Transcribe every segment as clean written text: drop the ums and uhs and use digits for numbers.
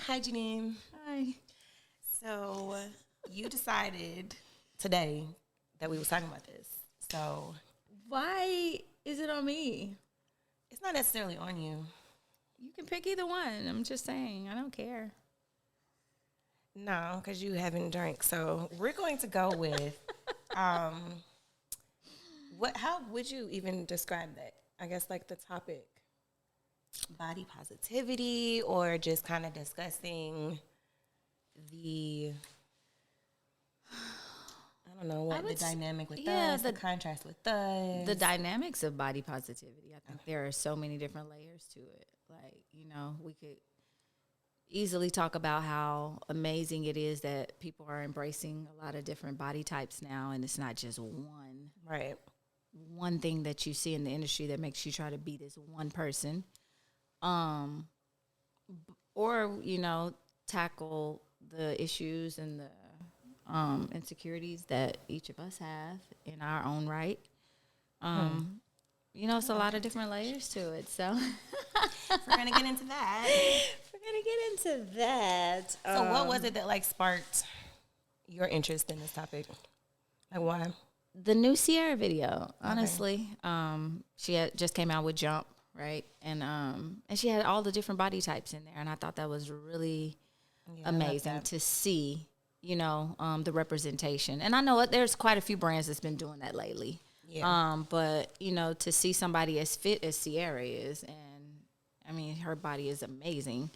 Hi, Janine. Hi. So you decided today that we was talking about this. So Why is it on me? it's not necessarily on you. You can pick either one. I'm just saying. I don't care. No, because you haven't drank. So we're going to go with um what how would you even describe that? I guess like the topic. Body positivity or just kind of discussing the I don't know what the dynamic with us, the contrast with us. The dynamics of body positivity. I think there are so many different layers to it. Like, we could easily talk about how amazing it is that people are embracing a lot of different body types now, and it's not just Right. one thing that you see in the industry that makes you try to be this one person. Or tackle the issues and the insecurities that each of us have in our own right. It's a lot of different layers to it. So we're gonna get into that. So what was it that like sparked your interest in this topic? Like why? The new Sierra video, honestly. She had just came out with Jump, right? And she had all the different body types in there, and I thought that was really amazing to see, the representation. And I know there's quite a few brands that's been doing that lately. Yeah. But to see somebody as fit as Sierra is, and I mean her body is amazing.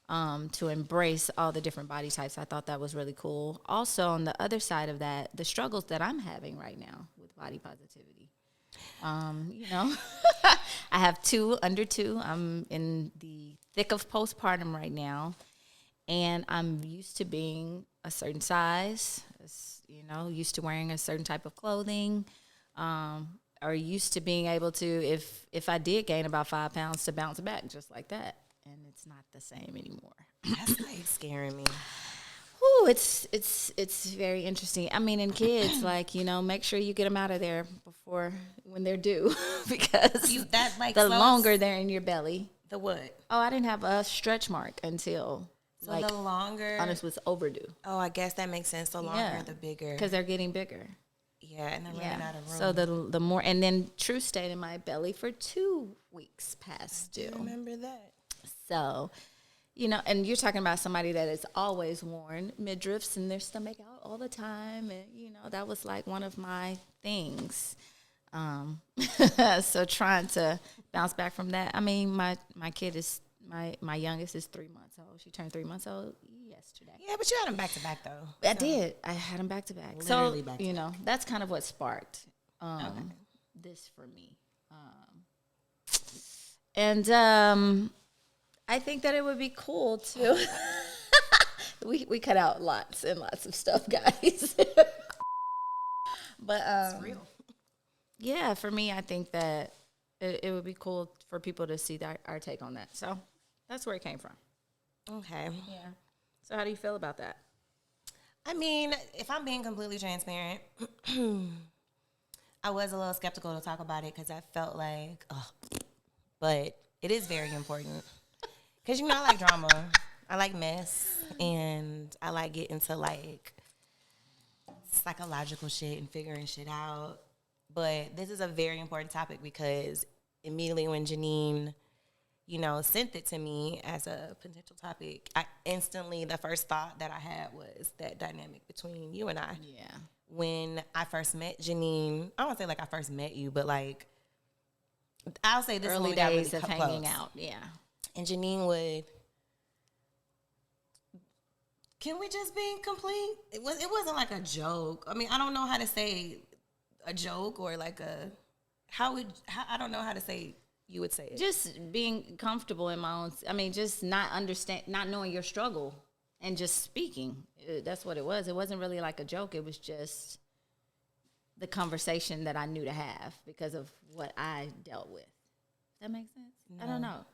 To embrace all the different body types, I thought that was really cool. Also, on the other side of that, the struggles that I'm having right now with body positivity. I have under two. I'm in the thick of postpartum right now, and I'm used to being a certain size, used to wearing a certain type of clothing, or used to being able to, if I did gain about 5 pounds, to bounce back just like that. And it's not the same anymore. That's like scaring me. Ooh, it's very interesting. I mean, in kids, make sure you get them out of there when they're due, because the longer they're in your belly. The what? Oh, I didn't have a stretch mark until the longer Honest was overdue. Oh, I guess that makes sense. The longer, the bigger, because they're getting bigger. Yeah, and I'm running out of room. So the more, and then True stayed in my belly for 2 weeks past due. I remember that. So, and you're talking about somebody that has always worn midriffs and their stomach out all the time. And, that was like one of my things. So trying to bounce back from that. I mean, my kid is, my youngest is 3 months old. She turned 3 months old yesterday. Yeah, but you had them back to back though. I did. I had them back to back. Literally so, back to back. That's kind of what sparked this for me. I think that it would be cool to. we cut out lots and lots of stuff, guys. But it's real. Yeah, for me, I think that it would be cool for people to see our take on that. So that's where it came from. Okay. Yeah. So how do you feel about that? I mean, if I'm being completely transparent, I was a little skeptical to talk about it because I felt like, but it is very important. Because, I like drama. I like mess. And I like getting to, like, psychological shit and figuring shit out. But this is a very important topic because immediately when Janine, sent it to me as a potential topic, the first thought that I had was that dynamic between you and I. Yeah. When I first met Janine, I don't say like I first met you, but like, I'll say this early is when we days got really of hanging out. Yeah. And Janine would, can we just be complete? It wasn't like a joke. I mean, I don't know how to say a joke or like I don't know how to say you would say it. Just being comfortable in my own, just not knowing your struggle and just speaking. That's what it was. It wasn't really like a joke. It was just the conversation that I knew to have because of what I dealt with. That makes sense? No. I don't know.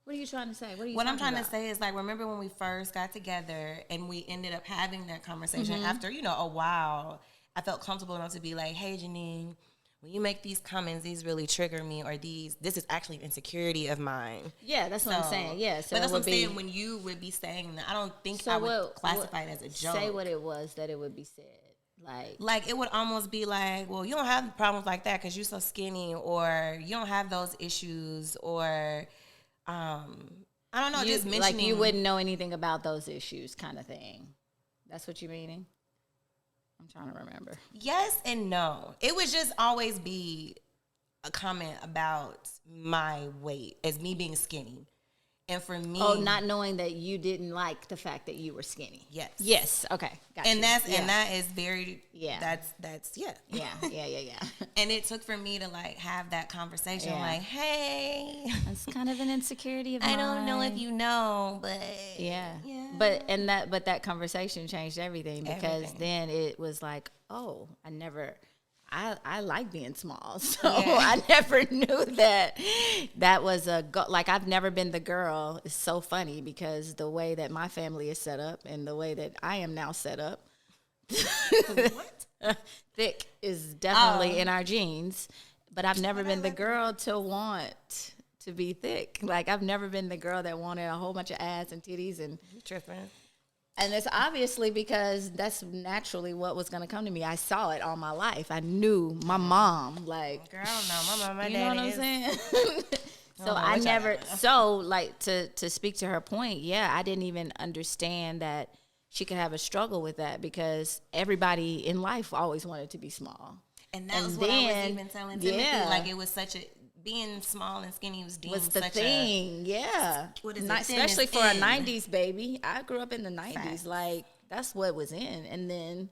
What are you trying to say? What I'm trying to say is, like, remember when we first got together and we ended up having that conversation after, a while, I felt comfortable enough to be like, hey, Janine, when you make these comments, these really trigger me, or this is actually an insecurity of mine. Yeah, that's what I'm saying. Yeah, so but that's what I'm saying. When you would be saying that, I don't think I would classify it as a joke. Say what it was that it would be said. Like it would almost be like, well, you don't have problems like that because you're so skinny, or you don't have those issues, or I don't know, just mentioning like you wouldn't know anything about those issues, kind of thing. That's what you're meaning? I'm trying to remember. Yes and no. It would just always be a comment about my weight as me being skinny. And for me... Oh, not knowing that you didn't like the fact that you were skinny. Yes. Yes. Okay. Gotcha. And that is very... Yeah. That's Yeah. Yeah. And it took for me to like have that conversation like, hey... That's kind of an insecurity of mine. I don't know if you know, but... Yeah. But that conversation changed everything, because then it was like, oh, I like being small, so I never knew that was I've never been the girl. It's so funny because the way that my family is set up and the way that I am now set up, thick is definitely in our genes. But I've never been the girl to want to be thick. Like I've never been the girl that wanted a whole bunch of ass and titties and tripping. And it's obviously because that's naturally what was going to come to me. I saw it all my life. I knew my mom, like... Girl, no, my mom, my you daddy know what I'm saying? So I never... to speak to her point, I didn't even understand that she could have a struggle with that, because everybody in life always wanted to be small. And that was what I was even telling Timothy. Like, it was such a... Being small and skinny was deemed the such thing, What is it? Especially for a 90s baby. I grew up in the 90s. Fact. Like, that's what was in. And then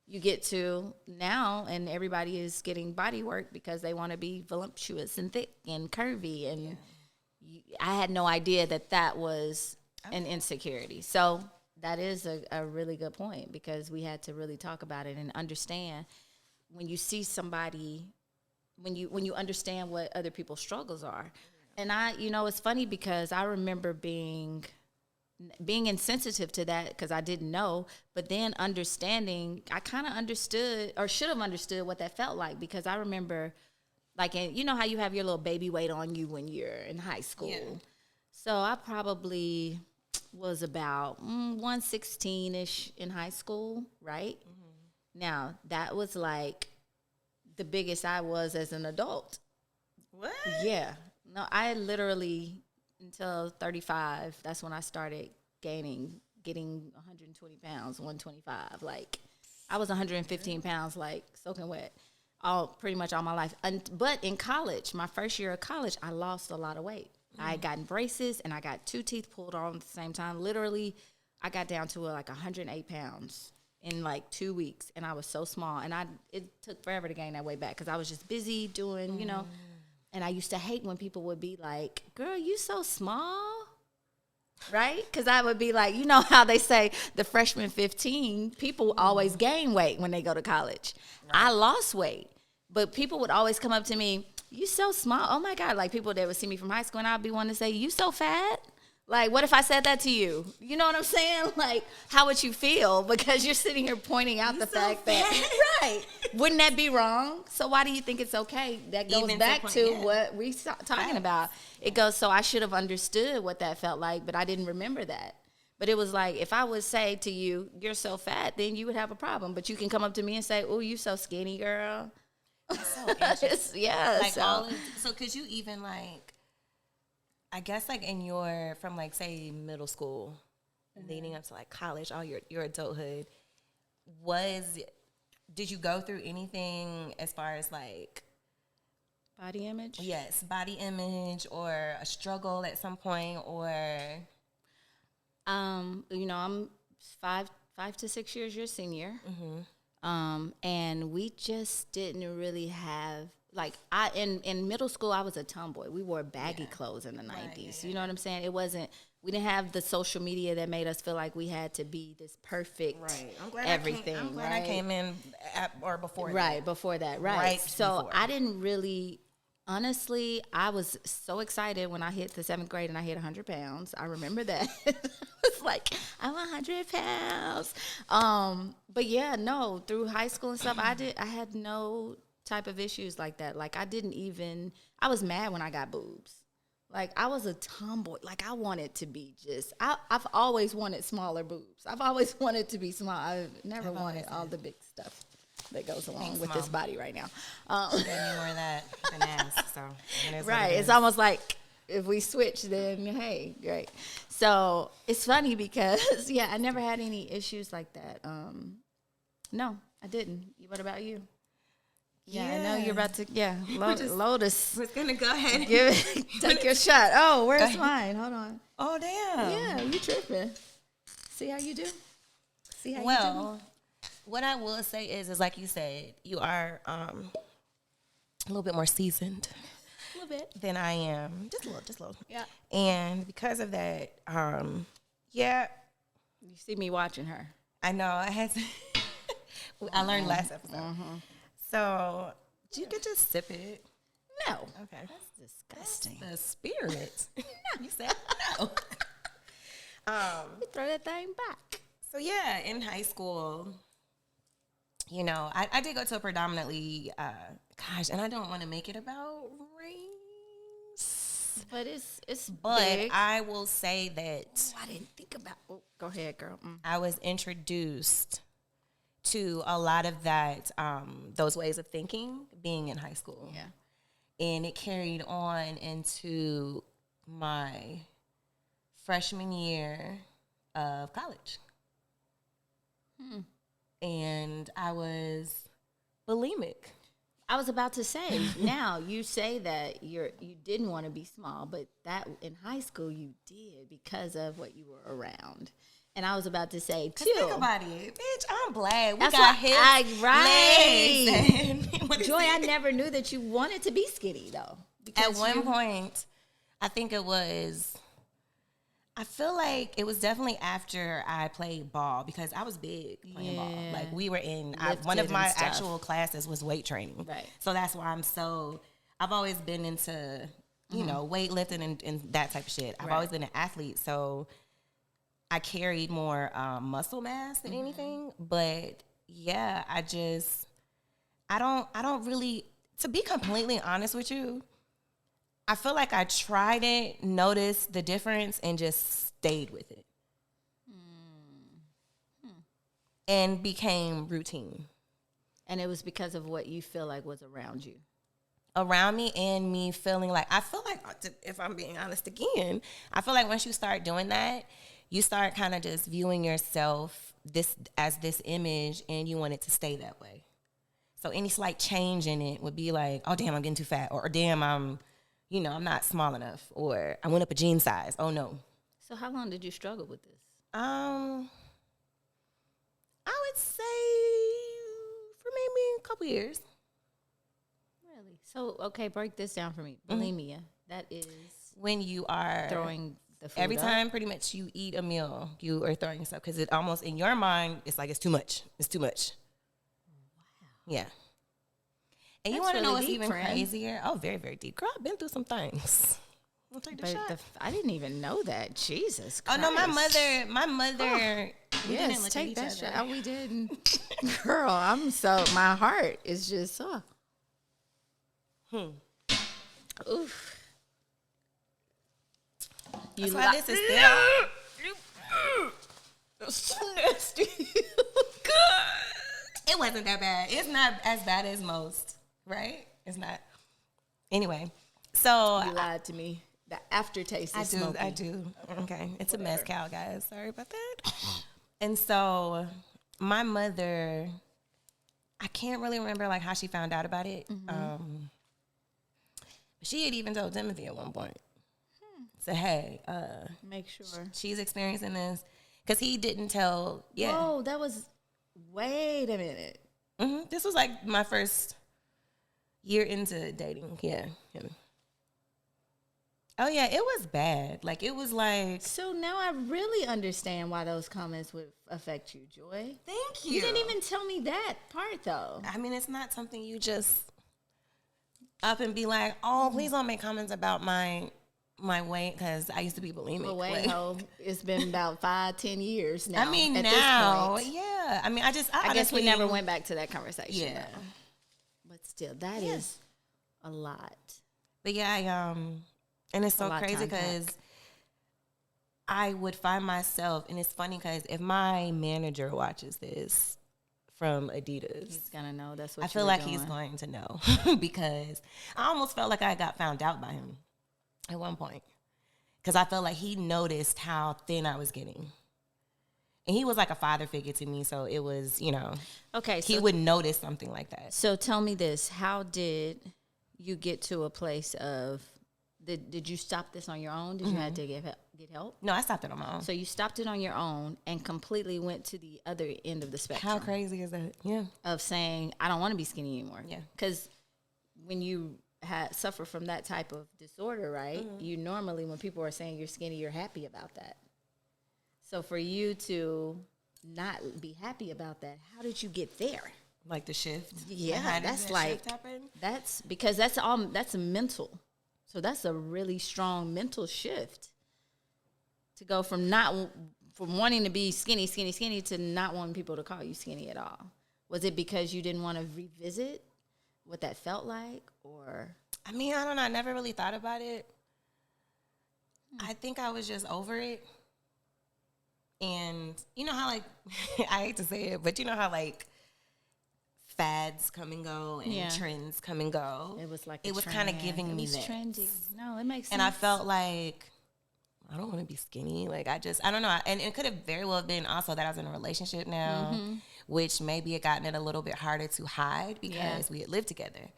you get to now, and everybody is getting body work because they want to be voluptuous and thick and curvy. And I had no idea that was an insecurity. So that is a really good point, because we had to really talk about it and understand when you see somebody... When you understand what other people's struggles are. And it's funny because I remember being insensitive to that because I didn't know, but then understanding, I kind of understood, or should have understood, what that felt like, because I remember, like, you know how you have your little baby weight on you when you're in high school. Yeah. So I probably was about 116-ish in high school, right? Mm-hmm. Now, that was like the biggest I was as an adult. What? Yeah. No, I literally, until 35, that's when I started getting 120 pounds, 125. Like, I was 115 pounds, like, soaking wet, pretty much all my life. But in college, my first year of college, I lost a lot of weight. I had gotten braces, and I got 2 teeth pulled on at the same time. Literally, I got down to like 108 pounds. In like 2 weeks, and I was so small, and it took forever to gain that weight back because I was just busy doing, and I used to hate when people would be like, girl, you so small, right? Because I would be like, you know how they say the freshman 15, people always gain weight when they go to college. Right. I lost weight, but people would always come up to me, you so small, oh my God, like people that would see me from high school, and I'd be wanting to say, you so fat. Like, what if I said that to you? You know what I'm saying? Like, how would you feel? Because you're sitting here pointing out the fact that, right, wouldn't that be wrong? So why do you think it's okay? That goes back to what we talking about. It goes, so I should have understood what that felt like, but I didn't remember that. But it was like, if I would say to you, you're so fat, then you would have a problem. But you can come up to me and say, oh, you so skinny, girl. That's so interesting. Yeah. Like so could you even like, I guess like in from like say middle school, leading up to like college, all your adulthood, did you go through anything as far as like body image? Yes, body image, or a struggle at some point, or I'm 5 to 6 years your senior. Mm-hmm. And we just didn't really have, like, in middle school, I was a tomboy. We wore baggy clothes in the 90s. Right. You know what I'm saying? We didn't have the social media that made us feel like we had to be this perfect everything. I'm glad I came in before that. Right, before that, right. So I didn't really, honestly, I was so excited when I hit the 7th grade and I hit 100 pounds. I remember that. It's like, I'm 100 pounds. But yeah, no, through high school and stuff, I had no type of issues like that. Like, I was mad when I got boobs. Like, I was a tomboy. Like, I wanted to be I've always wanted smaller boobs. I've always wanted to be small. I've never wanted all the big stuff that goes along with this body right now. Any more of that than ass, so right. It's almost like if we switch, then hey, great. So it's funny because I never had any issues like that. No, I didn't. What about you? Yeah, I know you're about to. Yeah, Lotus. We're gonna go ahead. Take your shot. Oh, where's mine? Hold on. Oh damn. Yeah, you tripping? See how you do? See how you do? Well, what I will say is like you said, you are a little bit more seasoned. A little bit than I am. Just a little. Yeah. And because of that, yeah. You see me watching her. I know. I had to. I learned last episode. So you could just sip it. No. Okay. That's disgusting. That's the spirit. You said no. Throw that thing back. So yeah, in high school, you know, I did go to a predominantly, and I don't want to make it about race. But it's But big. I will say that I didn't think about. Oh, go ahead, girl. I was introduced to a lot of that, those ways of thinking being in high school. Yeah. And it carried on into my freshman year of college. And I was bulimic. I was about to say, now you say that you didn't want to be small, but that in high school you did because of what you were around. And I was about to say too. Think about it, bitch. I'm black. We That's got what hips, right. legs. Joy, I never knew that you wanted to be skinny though. At one point, I think it was. I feel like it was definitely after I played ball because I was big playing ball. Like we were in one of my actual classes was weight training. Right. So that's why I've always been into, you know, weightlifting and that type of shit. I've always been an athlete. So I carried more muscle mass than anything. But yeah, I don't really, to be completely honest with you, I feel like I tried it, noticed the difference, and just stayed with it. And became routine. And it was because of what you feel like was around you. Around me and me feeling like, I feel like, if I'm being honest again, I feel like once you start doing that, you start kind of just viewing yourself as this image and you want it to stay that way. So any slight change in it would be like, oh, damn, I'm getting too fat. Or damn, I'm not small enough, or I went up a jean size. Oh no. So how long did you struggle with this? I would say for maybe a couple years. Really? So, okay, break this down for me. Bulimia, that is when you are throwing the food every up? time pretty much you eat a meal, you are throwing yourself, because it almost in your mind, it's like it's too much. It's too much. Wow. Yeah. And you want to know what's even crazier? Oh, very, very deep. Girl, I've been through some things. I'll take the shot. I didn't even know that. Jesus Christ. Oh, no, my mother. Yes, take that shot. Oh, we did. Girl, my heart is just, Oof. That's why this is still. That's so nasty. It wasn't that bad. It's not as bad as most. Right? It's not. Anyway, so you lied to me. The aftertaste is smoky. I do. Okay. It's a mezcal, guys. Sorry about that. And so my mother, I can't really remember like how she found out about it. But she had even told Timothy at one point. Said, hey, make sure she's experiencing this. Because he didn't tell. Yeah. Oh, that was, wait a minute. This was like my first year into dating. Yeah. Him. Oh, yeah, it was bad. Like, it was like... So now I really understand why those comments would affect you, Joy. Thank you. You didn't even tell me that part, though. I mean, it's not something you just up and be like, oh, please don't make comments about my weight, because I used to be bulimic. Well, wait, it's been about 5-10 years now. I mean, at now, this point. Yeah. I mean, I guess we never went back to that conversation. Yeah. Though. But still, that is a lot. But yeah, and it's so crazy because I would find myself, and it's funny because if my manager watches this from Adidas, he's gonna know that's what I feel like he's going to know because I almost felt like I got found out by him at one point because I felt like he noticed how thin I was getting. And he was like a father figure to me, so it was, okay. He would notice something like that. So tell me this: how did you get to a place of? Did you stop this on your own? Did you have to get help? No, I stopped it on my own. So you stopped it on your own and completely went to the other end of the spectrum. How crazy is that? Yeah. Of saying I don't want to be skinny anymore. Yeah. Because when you suffer from that type of disorder, right? You normally, when people are saying you're skinny, you're happy about that. So for you to not be happy about that, how did you get there? Like the shift? Yeah, that's like, shift happen? That's because that's a mental. So that's a really strong mental shift to go from wanting to be skinny to not wanting people to call you skinny at all. Was it because you didn't want to revisit what that felt like, or? I mean, I don't know. I never really thought about it. I think I was just over it. And you know how, like, I hate to say it, but you know how, like, fads come and go and trends come and go. It was like it was kind of giving me that. Trendy. No, it makes sense. And I felt like I don't want to be skinny. Like I don't know. And it could have very well been also that I was in a relationship now, which maybe it gotten it a little bit harder to hide because we had lived together.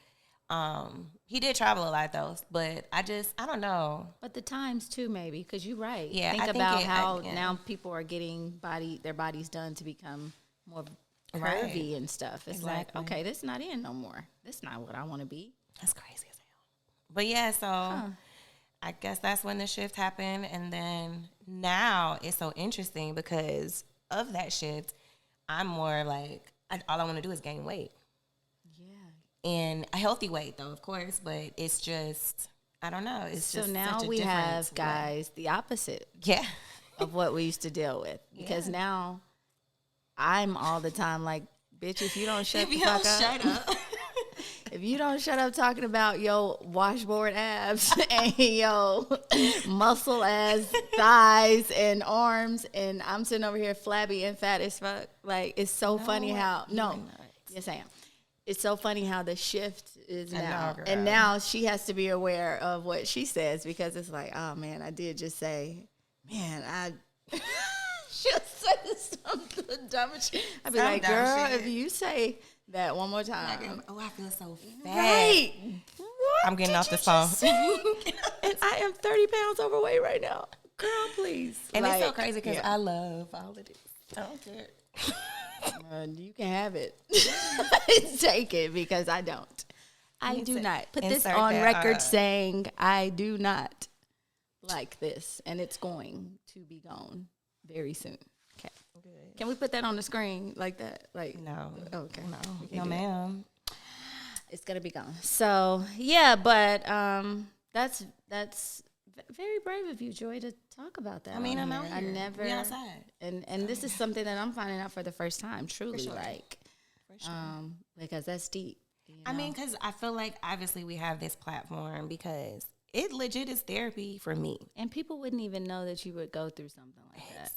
He did travel a lot though, but I don't know. But the times too, maybe, because you're right. Yeah, think about how now people are getting their bodies done to become more curvy and stuff. It's like, okay, this is not in no more. This is not what I want to be. That's crazy as hell. But yeah, so I guess that's when the shift happened. And then now it's so interesting because of that shift, I'm more like, all I want to do is gain weight. Yeah. And a healthy weight though, of course, but it's just, I don't know. It's so just now we have, guys, the opposite of what we used to deal with. Because now I'm all the time like, bitch, if you don't shut the fuck up. If you don't shut up talking about your washboard abs and your muscle ass thighs and arms, and I'm sitting over here flabby and fat as fuck. Like, it's so funny how, yes I am. It's so funny how the shift is now. And now she has to be aware of what she says because it's like, oh man, I did just say, man, I just said something dumb. I'd be like, girl, if you say that one more time. Oh, I feel so fat. Right. What I'm getting off the phone. And I am 30 pounds overweight right now. Girl, please. And it's so crazy because I love all of this. I don't care. You can have it. Take it because I don't. I do not. Put this on record saying I do not like this. And it's going to be gone very soon. Okay. Good. Can we put that on the screen like that? Like no. Okay. No, ma'am. It's gonna be gone. So yeah, but that's very brave of you, Joy, to talk about that. I mean, I'm out here. I never be outside. And this is something that I'm finding out for the first time, truly. For sure. Like for sure. Because that's deep. You know? I mean, because I feel like obviously we have this platform because it legit is therapy for me. And people wouldn't even know that you would go through something like that.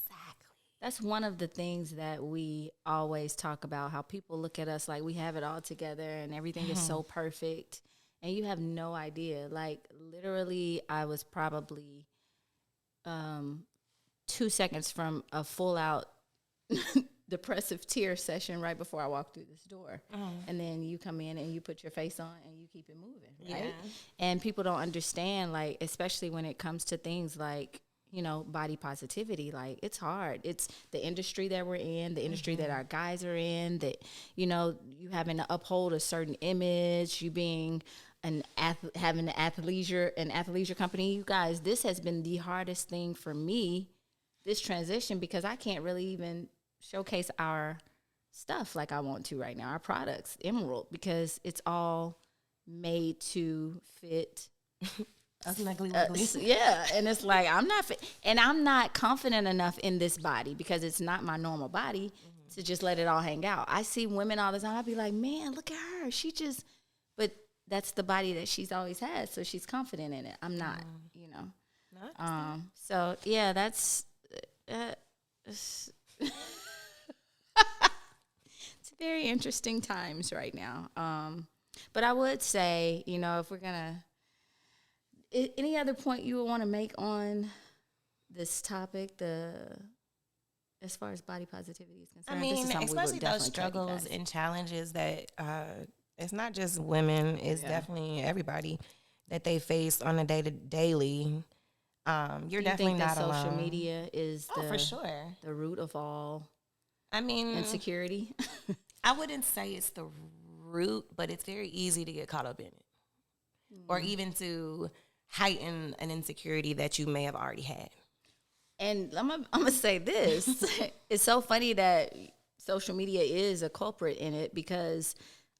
That's one of the things that we always talk about, how people look at us like we have it all together and everything is so perfect. And you have no idea. Like, literally, I was probably 2 seconds from a full-out depressive tear session right before I walked through this door. And then you come in and you put your face on and you keep it moving, right? Yeah. And people don't understand, like, especially when it comes to things like, you know, body positivity. Like, it's hard. It's the industry that we're in, the industry that our guys are in, that, you know, you having to uphold a certain image, you being having an athleisure company. You guys, this has been the hardest thing for me, this transition, because I can't really even showcase our stuff like I want to right now, our products, Emerald, because it's all made to fit yeah, and it's like I'm not fit, and I'm not confident enough in this body because it's not my normal body to just let it all hang out. I see women all the time. I'd be like, man, look at her. She just but that's the body that she's always had, so she's confident in it. I'm not, you know. So yeah, that's it's very interesting times right now. But I would say, you know, if we're gonna, any other point you would want to make on this topic, as far as body positivity is concerned? I mean, especially those struggles and challenges that it's not just women, it's definitely everybody that they face on a daily. You're definitely not alone. Social media is for sure the root of all. I mean, insecurity. I wouldn't say it's the root, but it's very easy to get caught up in it, or even to heighten an insecurity that you may have already had. And I'm gonna say this: it's so funny that social media is a culprit in it, because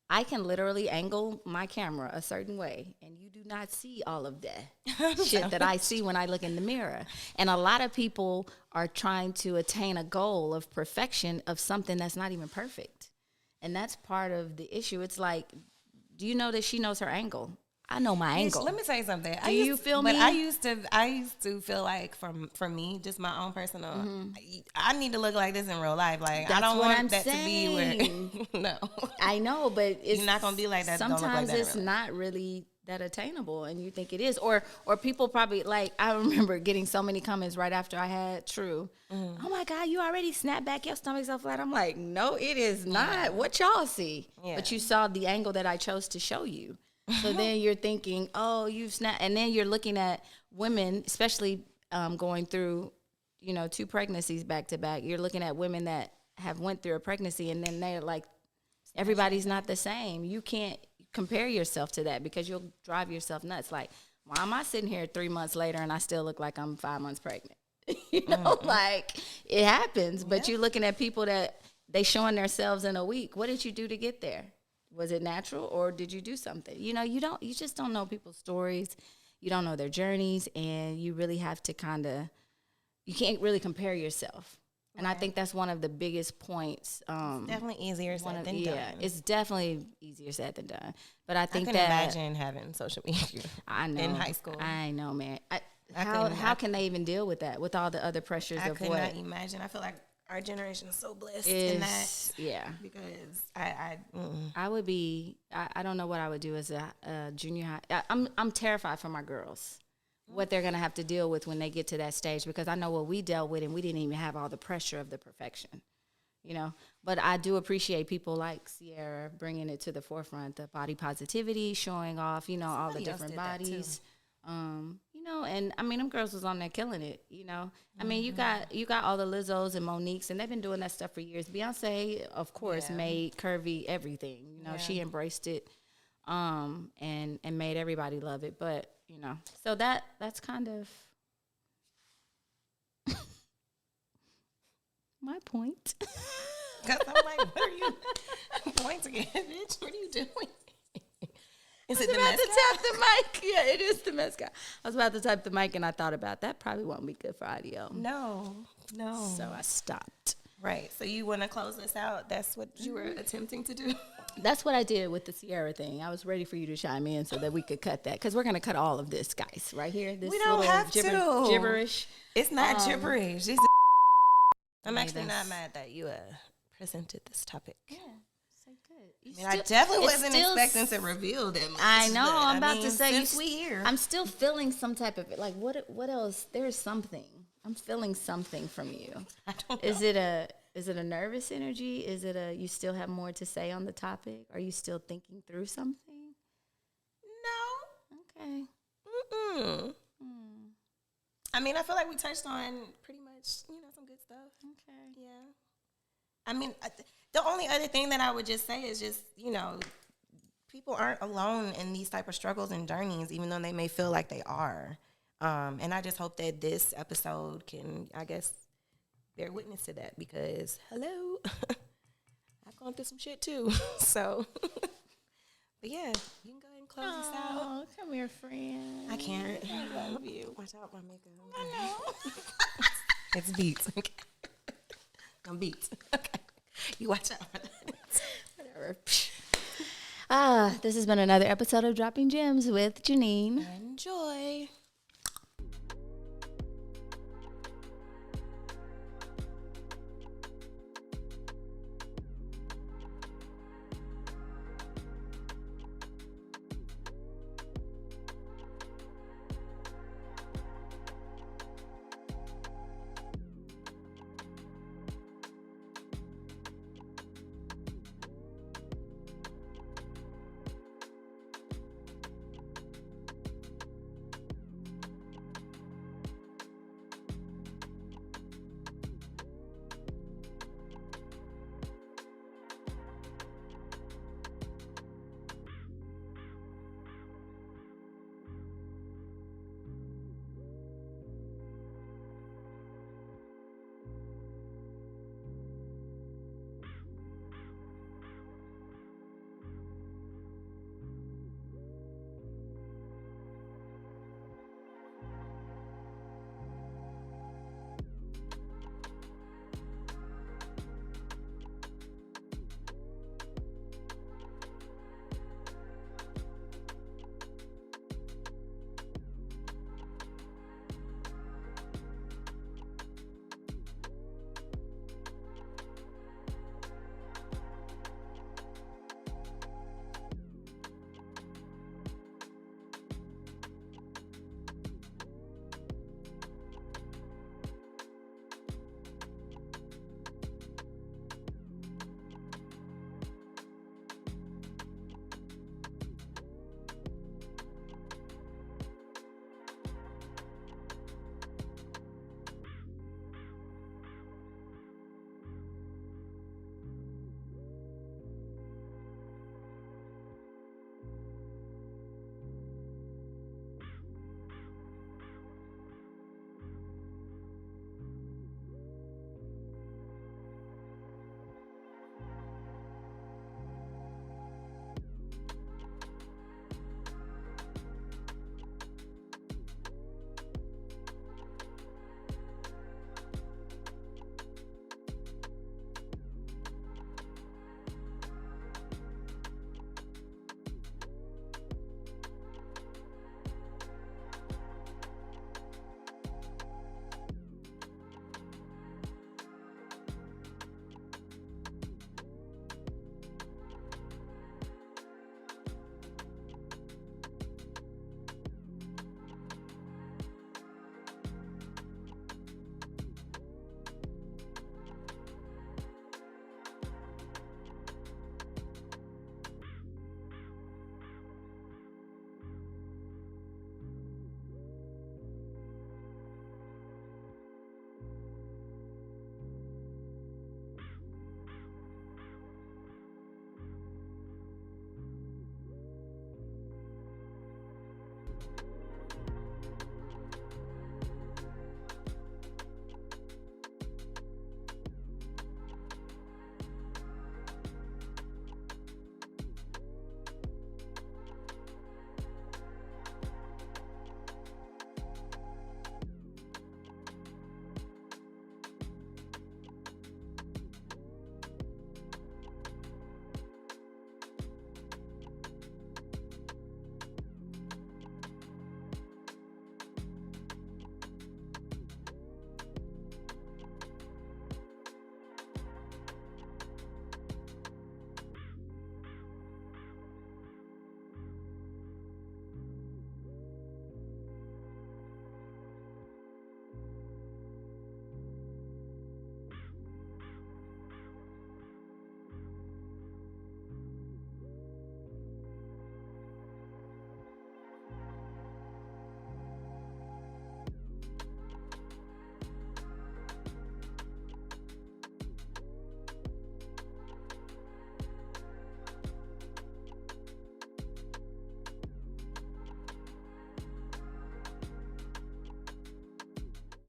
I can literally angle my camera a certain way, and you do not see all of that shit that I see when I look in the mirror. And a lot of people are trying to attain a goal of perfection of something that's not even perfect. And that's part of the issue. It's like, do you know that she knows her angle? I know my angle. Let me tell you something. Do you feel me? But I used to feel like, for me, just my own personal, I need to look like this in real life. Like, I don't want that to be where, no. I know, but it's you're not going to be like that. Sometimes it's not really that attainable, and you think it is. Or people probably, like, I remember getting so many comments right after I had True. Oh my God, you already snapped back, your stomach's so flat. I'm like, no, it is not. What y'all see? But you saw the angle that I chose to show you. So then you're thinking, oh, you've snapped. And then you're looking at women, especially going through, you know, 2 pregnancies back to back. You're looking at women that have went through a pregnancy, and then they're like, everybody's not the same. You can't compare yourself to that, because you'll drive yourself nuts. Like, why am I sitting here 3 months later and I still look like I'm 5 months pregnant? You know, like, it happens. But you're looking at people that they showing themselves in a week. What did you do to get there? Was it natural, or did you do something? You know, you just don't know people's stories. You don't know their journeys, and you really have to you can't really compare yourself. And I think that's one of the biggest points. It's definitely easier said than done. Yeah, it's definitely easier said than done. But I think I can imagine having social media in high school. I know, man. How can they even deal with that, with all the other pressures of what? I could not imagine. I feel like our generation is so blessed in that. Yeah. Because I would be, I don't know what I would do as a junior high. I'm terrified for my girls, what they're going to have to deal with when they get to that stage, because I know what we dealt with, and we didn't even have all the pressure of the perfection, you know. But I do appreciate people like Sierra bringing it to the forefront, the body positivity, showing off, you know, all the different bodies. You know, and I mean, them girls was on there killing it, you know. I mean, you got all the Lizzos and Moniques, and they've been doing that stuff for years. Beyonce, of course, made curvy everything. You know, she embraced it, and made everybody love it. But, you know, so that's kind of my point. Because I'm like, what are you pointing at, bitch? What are you doing? Is it the mascot? To tap the mic. Yeah, it is the mascot. I was about to type the mic, and I thought about that probably won't be good for audio. No. So I stopped. Right. So you want to close this out? That's what you were attempting to do? That's what I did with the Sierra thing. I was ready for you to chime in so that we could cut that, because we're going to cut all of this, guys, right here. This we don't have to. Gibberish. It's not gibberish. I'm actually not mad that you presented this topic. Yeah. I mean, I definitely wasn't expecting to reveal that much. I know. I'm about to say, since we here. I'm still feeling some type of, like, what else? There's something. I'm feeling something from you. I don't know. Is it a nervous energy? Is it you still have more to say on the topic? Are you still thinking through something? No. Okay. I mean, I feel like we touched on pretty much, you know, some good stuff. Okay. Yeah. I mean, the only other thing that I would just say is just, you know, people aren't alone in these type of struggles and journeys, even though they may feel like they are. And I just hope that this episode can, I guess, bear witness to that, because, hello, I've gone through some shit too. So, but yeah, you can go ahead and close this out. Oh, come here, friend. I can't. I love you. Watch out, my makeup. I know. It's Beats. Okay. I'm Beats. Okay. You watch out for that. Whatever. This has been another episode of Dropping Gems with Janine. And